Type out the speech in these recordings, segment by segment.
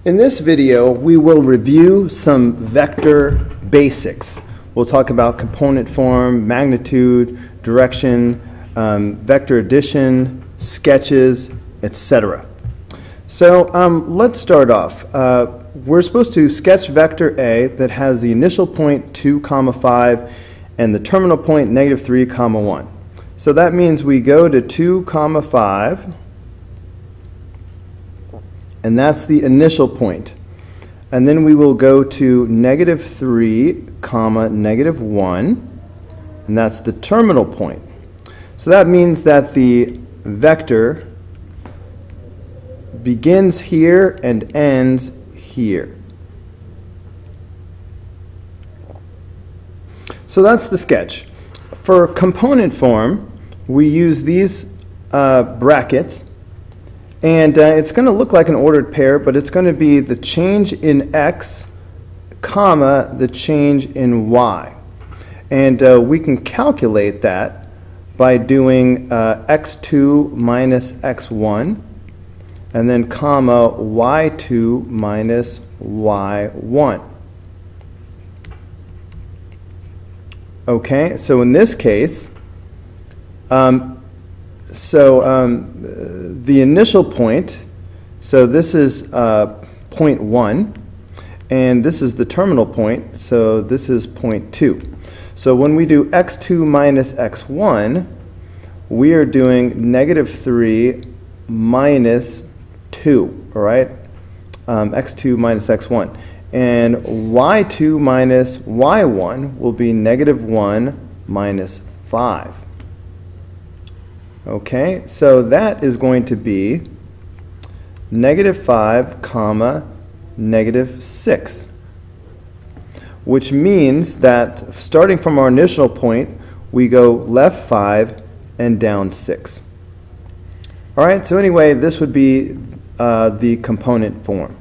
In this video, we will review some vector basics. We'll talk about component form, magnitude, direction, vector addition, sketches, etc. So let's start off. We're supposed to sketch vector A that has the initial point 2, 5 and the terminal point -3, 1. So that means we go to 2, 5 and that's the initial point. And then we will go to -3, -1, and that's the terminal point. So that means that the vector begins here and ends here. So that's the sketch. For component form, we use these brackets. And it's going to look like an ordered pair, but it's going to be the change in x, comma, the change in y. And we can calculate that by doing x2 minus x1, and then comma, y2 minus y1. Okay, so in this case, the initial point, so this is point 1, and this is the terminal point, so this is point 2. So when we do x2 minus x1, we are doing -3 minus 2, all right? x2 minus x1. And y2 minus y1 will be -1 minus 5. Okay, so that is going to be -5, -6, which means that starting from our initial point, we go left 5 and down 6. All right, so anyway, this would be the component form.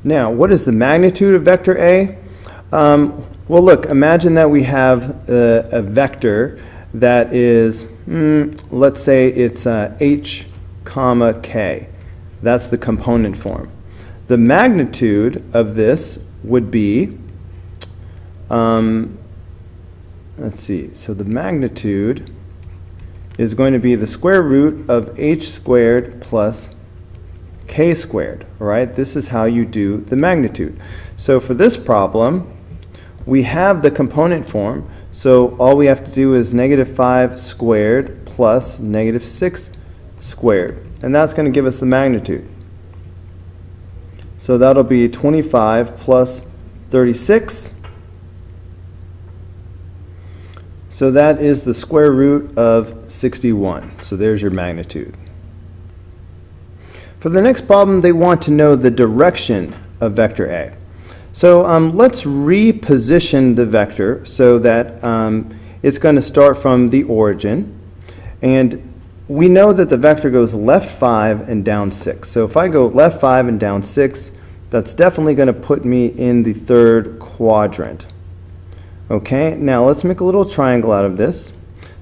Now, what is the magnitude of vector A? Well, look, imagine that we have a vector that is, let's say it's h, k. That's the component form. The magnitude of this would be, let's see, so the magnitude is going to be the square root of h squared plus k squared, all right? This is how you do the magnitude. So for this problem, we have the component form, so all we have to do is -5 squared plus -6 squared, and that's going to give us the magnitude. So that'll be 25 plus 36. So that is the square root of 61. So there's your magnitude. For the next problem, they want to know the direction of vector A. So let's reposition the vector so that it's going to start from the origin. And we know that the vector goes left 5 and down 6. So if I go left 5 and down 6, that's definitely going to put me in the third quadrant. Okay, now let's make a little triangle out of this.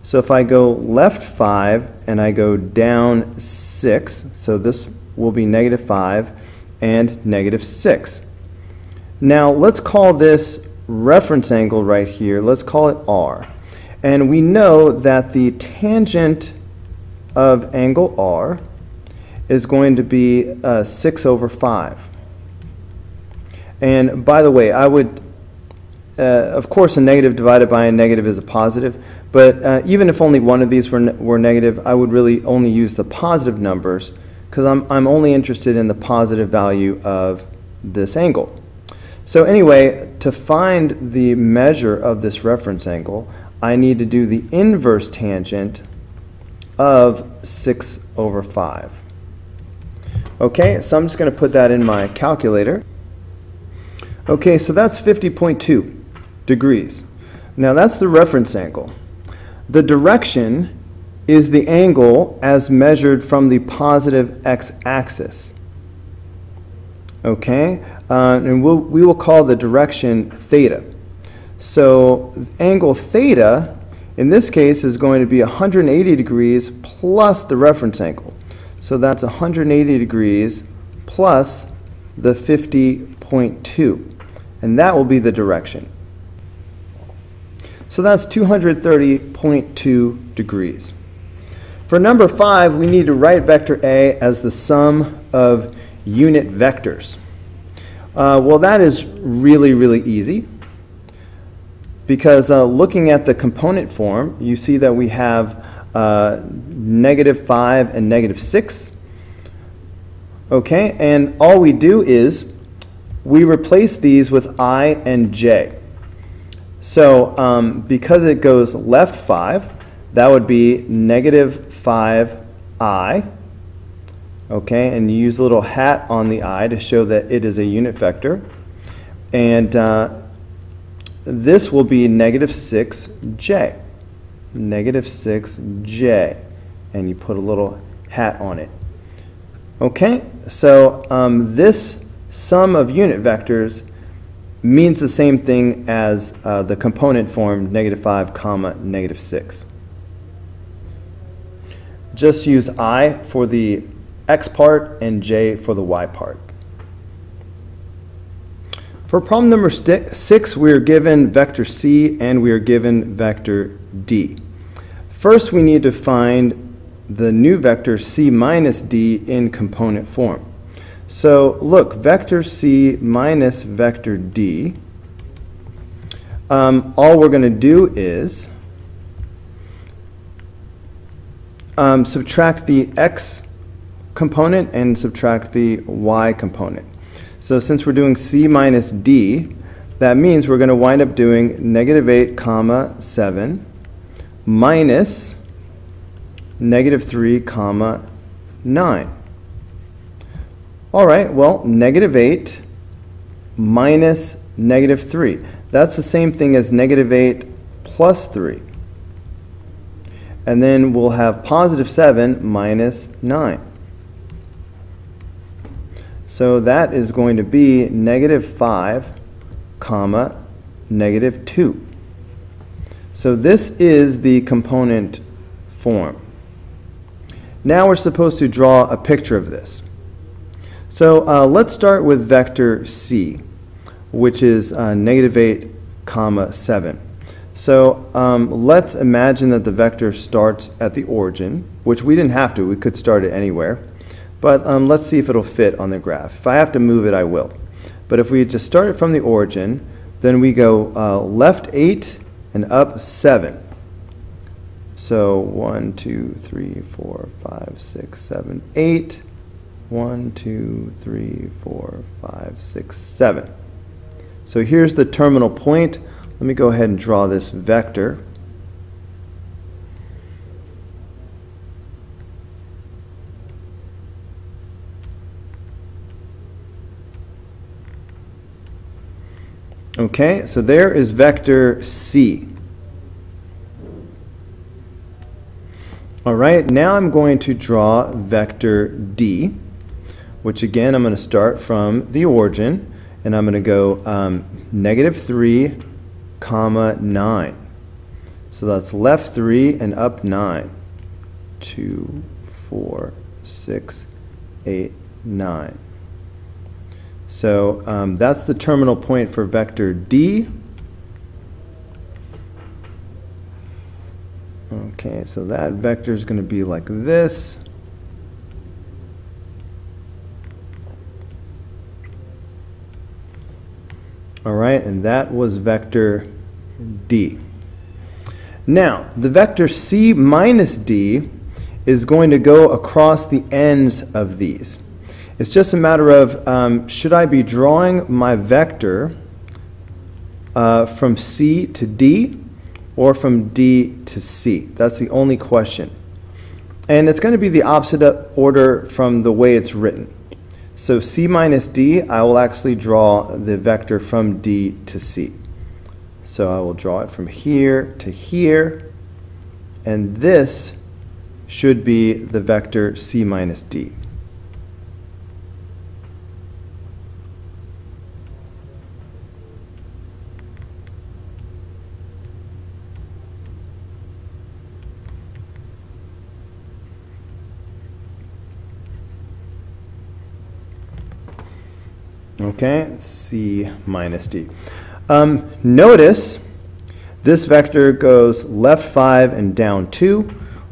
So if I go left 5 and I go down 6, so this will be -5 and -6. Now let's call this reference angle right here, let's call it R. And we know that the tangent of angle R is going to be 6/5. And by the way, I would, of course a negative divided by a negative is a positive, but even if only one of these were negative, I would really only use the positive numbers because I'm only interested in the positive value of this angle. So anyway, to find the measure of this reference angle, I need to do the inverse tangent of 6/5. Okay, so I'm just going to put that in my calculator. Okay, so that's 50.2 degrees. Now that's the reference angle. The direction is the angle as measured from the positive x-axis. Okay, and we will call the direction theta. So angle theta in this case is going to be 180 degrees plus the reference angle. So that's 180 degrees plus the 50.2. And that will be the direction. So that's 230.2 degrees. For number 5, we need to write vector A as the sum of unit vectors. Well, that is really, really easy, because looking at the component form, you see that we have -5 and -6. Okay, and all we do is we replace these with I and J. So because it goes left 5, that would be -5I. Okay, and you use a little hat on the I to show that it is a unit vector. And this will be -6J. -6J. And you put a little hat on it. Okay, so this sum of unit vectors means the same thing as the component form -5, -6. Just use I for the X part and J for the Y part. For problem number 6, we are given vector C and we are given vector D. First, we need to find the new vector C minus D in component form. So look, vector C minus vector D, all we're going to do is subtract the X component and subtract the Y component. So since we're doing C minus D, that means we're going to wind up doing -8, 7 minus -3, 9. All right, well, -8 minus -3. That's the same thing as -8 plus 3. And then we'll have +7 minus 9. So that is going to be -5, -2. So this is the component form. Now we're supposed to draw a picture of this. So let's start with vector C, which is -8, 7. So let's imagine that the vector starts at the origin, which we didn't have to. We could start it anywhere. But let's see if it'll fit on the graph. If I have to move it, I will. But if we just start it from the origin, then we go left 8 and up 7. So 1, 2, 3, 4, 5, 6, 7, 8. 1, 2, 3, 4, 5, 6, 7. So here's the terminal point. Let me go ahead and draw this vector. Okay, so there is vector C. All right, now I'm going to draw vector D, which again I'm going to start from the origin, and I'm going to go -3, 9. So that's left 3 and up 9. 2, 4, 6, 8, 9. So that's the terminal point for vector D. Okay, so that vector is going to be like this. All right, and that was vector D. Now, the vector C minus D is going to go across the ends of these. It's just a matter of should I be drawing my vector from C to D or from D to C? That's the only question. And it's going to be the opposite order from the way it's written. So C minus D, I will actually draw the vector from D to C. So I will draw it from here to here, and this should be the vector C minus D. Okay, C minus D. Notice this vector goes left 5 and down 2,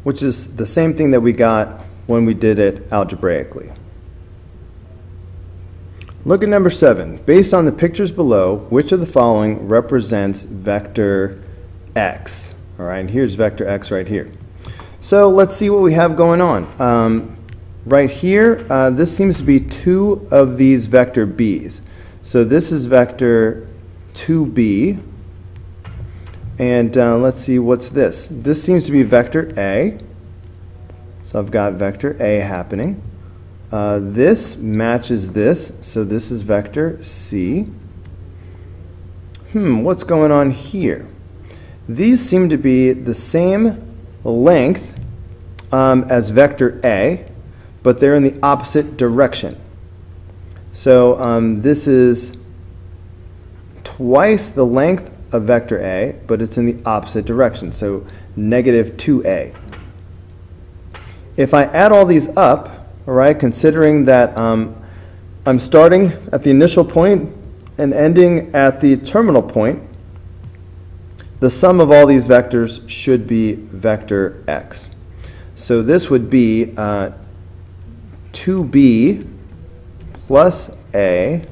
which is the same thing that we got when we did it algebraically. Look at number 7. Based on the pictures below, which of the following represents vector x? All right, and here's vector x right here. So let's see what we have going on. Right here, this seems to be 2 of these vector b's. So this is vector 2b. And let's see, what's this? This seems to be vector A. So I've got vector A happening. This matches this, so this is vector C. What's going on here? These seem to be the same length as vector A, but they're in the opposite direction. So this is twice the length of vector A, but it's in the opposite direction, so negative 2A. If I add all these up, all right, considering that I'm starting at the initial point and ending at the terminal point, the sum of all these vectors should be vector x. So this would be 2b plus a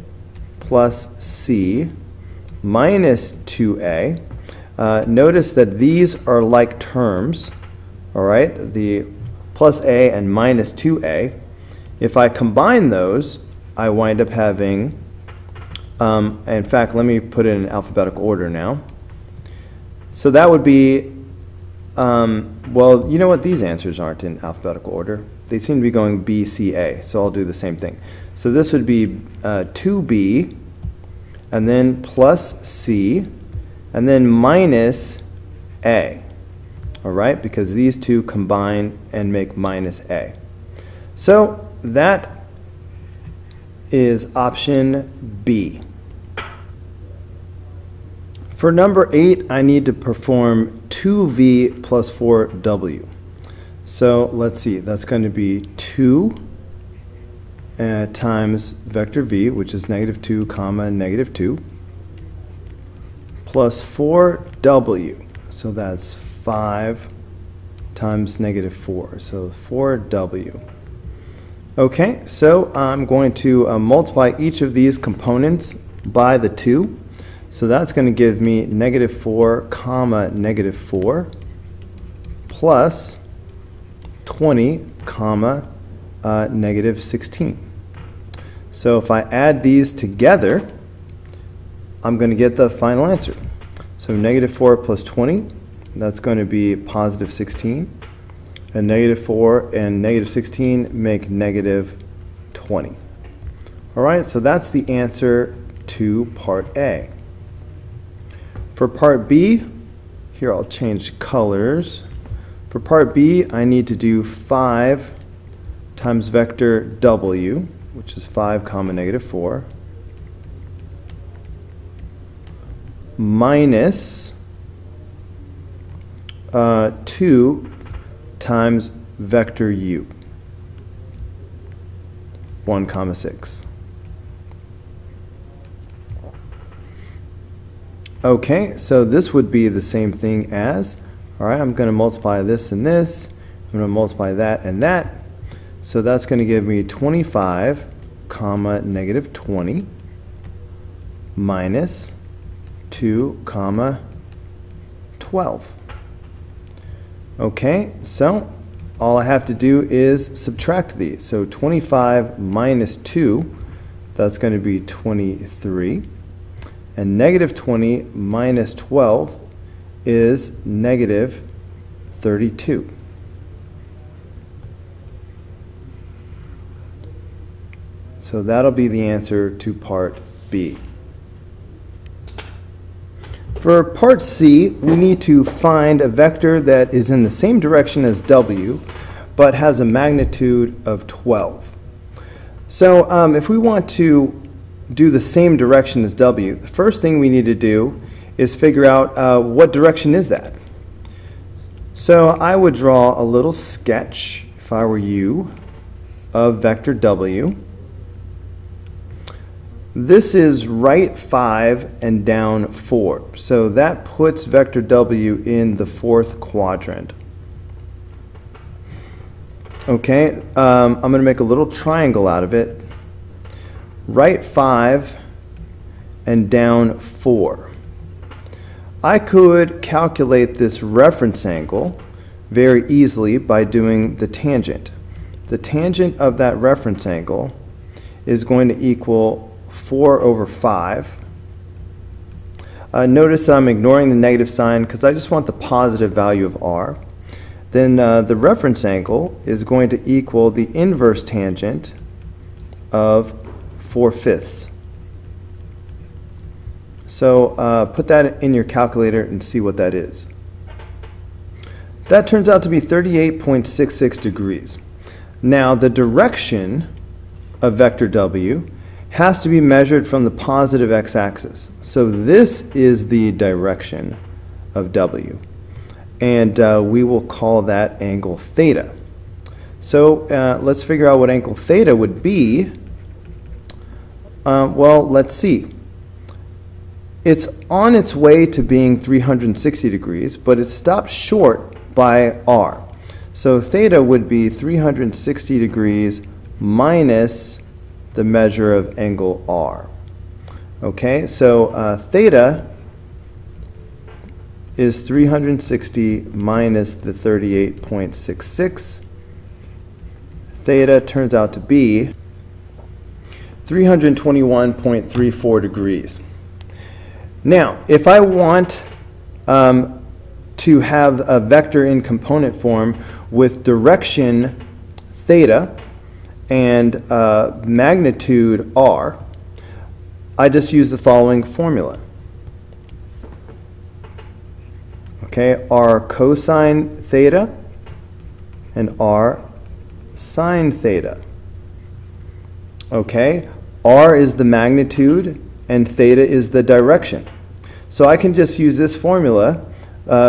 plus c minus 2a. Notice that these are like terms, all right, the plus a and minus 2a. If I combine those, I wind up having, in fact, let me put it in alphabetical order now. So that would be, well, you know what? These answers aren't in alphabetical order. They seem to be going B, C, A, so I'll do the same thing. So this would be 2B, and then plus C, and then minus A, all right, because these two combine and make minus A. So that is option B. For number 8, I need to perform 2v plus 4w. So let's see, that's going to be 2 times vector v, which is negative 2 comma negative 2, plus 4w. So that's 5 times negative 4, so 4w. Okay, so I'm going to multiply each of these components by the 2. So that's going to give me negative 4 comma negative 4 plus 20 comma negative 16. So if I add these together, I'm going to get the final answer. So negative 4 plus 20, that's going to be positive 16. And negative 4 and negative 16 make negative 20. All right, so that's the answer to part A. For part B, here I'll change colors. For part B, I need to do 5 times vector W, which is 5 comma negative 4, minus 2 times vector U, 1 comma 6. Okay, so this would be the same thing as, all right, I'm going to multiply this and this, I'm going to multiply that and that, so that's going to give me 25 comma negative 20 minus 2 comma 12. Okay, so all I have to do is subtract these. So 25 minus 2, that's going to be 23. And negative 20 minus 12 is negative 32. So that'll be the answer to part B. For part C, we need to find a vector that is in the same direction as W, but has a magnitude of 12. So if we want to do the same direction as W, the first thing we need to do is figure out what direction is that. So I would draw a little sketch, if I were you, of vector W. This is right 5 and down 4. So that puts vector W in the 4th quadrant. Okay, I'm going to make a little triangle out of it. Right 5 and down 4. I could calculate this reference angle very easily by doing the tangent. The tangent of that reference angle is going to equal 4 over 5. Notice I'm ignoring the negative sign because I just want the positive value of r. Then the reference angle is going to equal the inverse tangent of 4/5. So put that in your calculator and see what that is. That turns out to be 38.66 degrees. Now the direction of vector W has to be measured from the positive x-axis. So this is the direction of W. And we will call that angle theta. So let's figure out what angle theta would be. Well, let's see. It's on its way to being 360 degrees, but it stopped short by r. So theta would be 360 degrees minus the measure of angle r. Okay, so theta is 360 minus the 38.66. Theta turns out to be 321.34 degrees. Now, if I want to have a vector in component form with direction theta and magnitude r, I just use the following formula. Okay, r cosine theta and r sine theta. Okay, r is the magnitude and theta is the direction. So I can just use this formula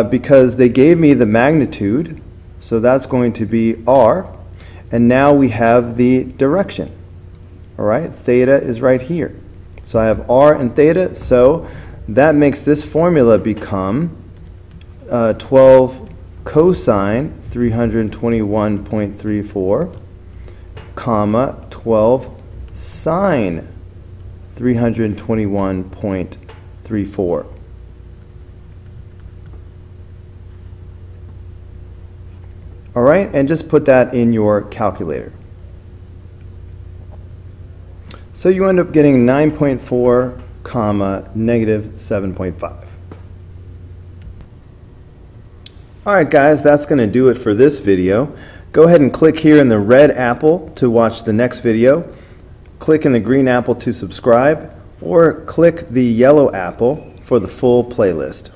because they gave me the magnitude, so that's going to be r, and now we have the direction. All right, theta is right here. So I have r and theta, so that makes this formula become 12 cosine 321.34, comma 12 sine 321.34. All right, and just put that in your calculator. So you end up getting 9.4, comma, negative 7.5. All right, guys, that's going to do it for this video. Go ahead and click here in the red apple to watch the next video. Click in the green apple to subscribe, or click the yellow apple for the full playlist.